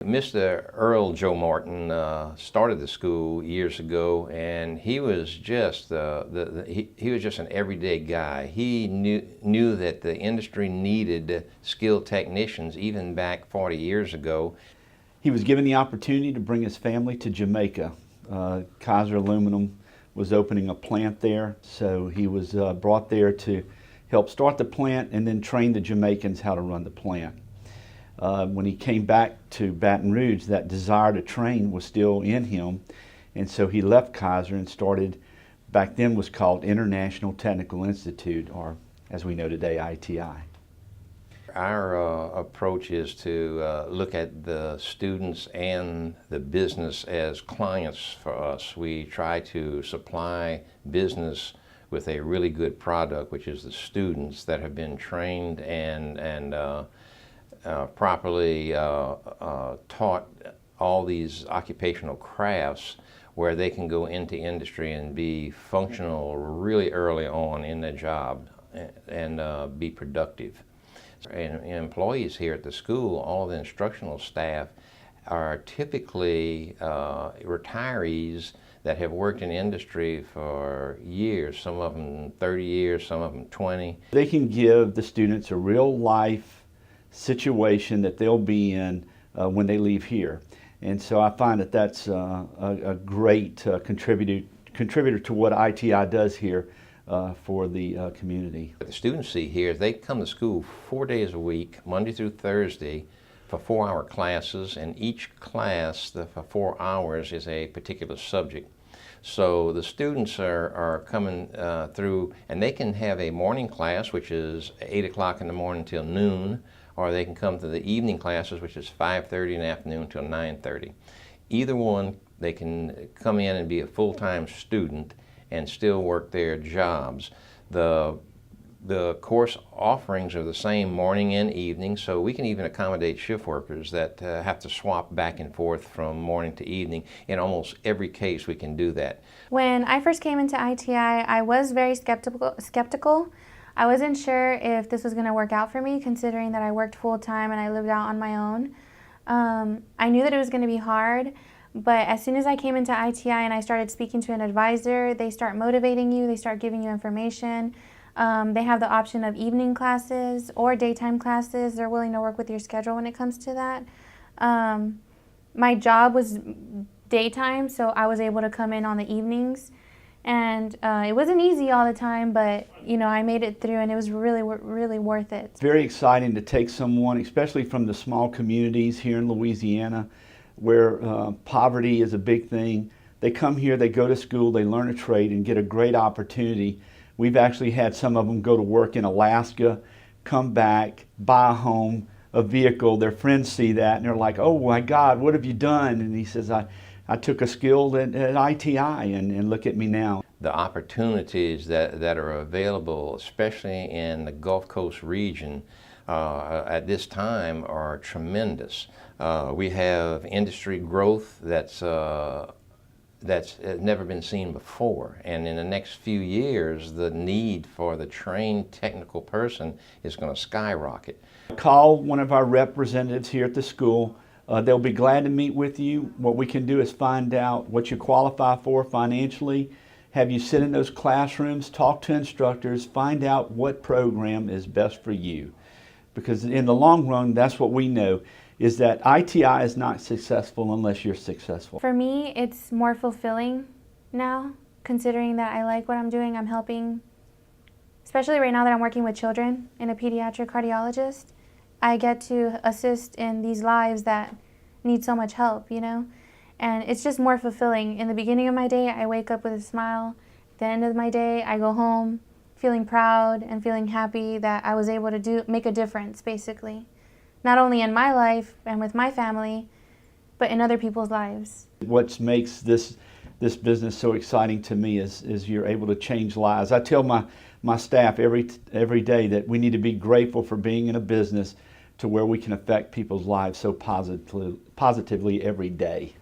Mr. Earl Joe Martin started the school years ago, and he was just he was just an everyday guy. He knew that the industry needed skilled technicians even back 40 years ago. He was given the opportunity to bring his family to Jamaica. Kaiser Aluminum was opening a plant there, so he was brought there to help start the plant and then train the Jamaicans how to run the plant. When he came back to Baton Rouge, that desire to train was still in him, and so he left Kaiser and started, back then was called International Technical Institute, or as we know today, ITI. Our approach is to look at the students and the business as clients for us. We try to supply business with a really good product, which is the students that have been trained and properly taught all these occupational crafts where they can go into industry and be functional really early on in their job and be productive. And employees here at the school, all the instructional staff, are typically retirees that have worked in industry for years, some of them 30 years, some of them 20. They can give the students a real life situation that they'll be in when they leave here. And so I find that that's a great contributor to what ITI does here for the community. What the students see here is they come to school 4 days a week, Monday through Thursday, for 4-hour classes, and each class for 4 hours is a particular subject. So the students are coming through, and they can have a morning class, which is 8 o'clock in the morning till noon, or they can come to the evening classes, which is 5:30 in the afternoon till 9:30. Either one, they can come in and be a full-time student and still work their jobs. The course offerings are the same morning and evening, so we can even accommodate shift workers that have to swap back and forth from morning to evening. In almost every case, we can do that. When I first came into ITI, I was very skeptical. I wasn't sure if this was going to work out for me, considering that I worked full-time and I lived out on my own. I knew that it was going to be hard, but as soon as I came into ITI and I started speaking to an advisor, they start motivating you, they start giving you information. They have the option of evening classes or daytime classes. They're willing to work with your schedule when it comes to that. My job was daytime, so I was able to come in on the evenings. And it wasn't easy all the time, but you know, I made it through, and it was really, really worth it. It's very exciting to take someone, especially from the small communities here in Louisiana, where poverty is a big thing. They come here, they go to school, they learn a trade and get a great opportunity. We've actually had some of them go to work in Alaska, come back, buy a home, a vehicle. Their friends see that and they're like, "Oh my God, what have you done?" And he says, I took a skill at ITI and look at me now. The opportunities that are available, especially in the Gulf Coast region at this time, are tremendous. We have industry growth that's never been seen before, and in the next few years the need for the trained technical person is going to skyrocket. Call one of our representatives here at the school. They'll be glad to meet with you. What we can do is find out what you qualify for financially, have you sit in those classrooms, talk to instructors, find out what program is best for you. Because in the long run, that's what we know, is that ITI is not successful unless you're successful. For me, it's more fulfilling now, considering that I like what I'm doing. I'm helping, especially right now that I'm working with children and a pediatric cardiologist. I get to assist in these lives that need so much help, you know? And it's just more fulfilling. In the beginning of my day, I wake up with a smile. At the end of my day, I go home feeling proud and feeling happy that I was able to make a difference, basically. Not only in my life and with my family, but in other people's lives. What makes this business so exciting to me is you're able to change lives. I tell my staff every day that we need to be grateful for being in a business to where we can affect people's lives so positively every day.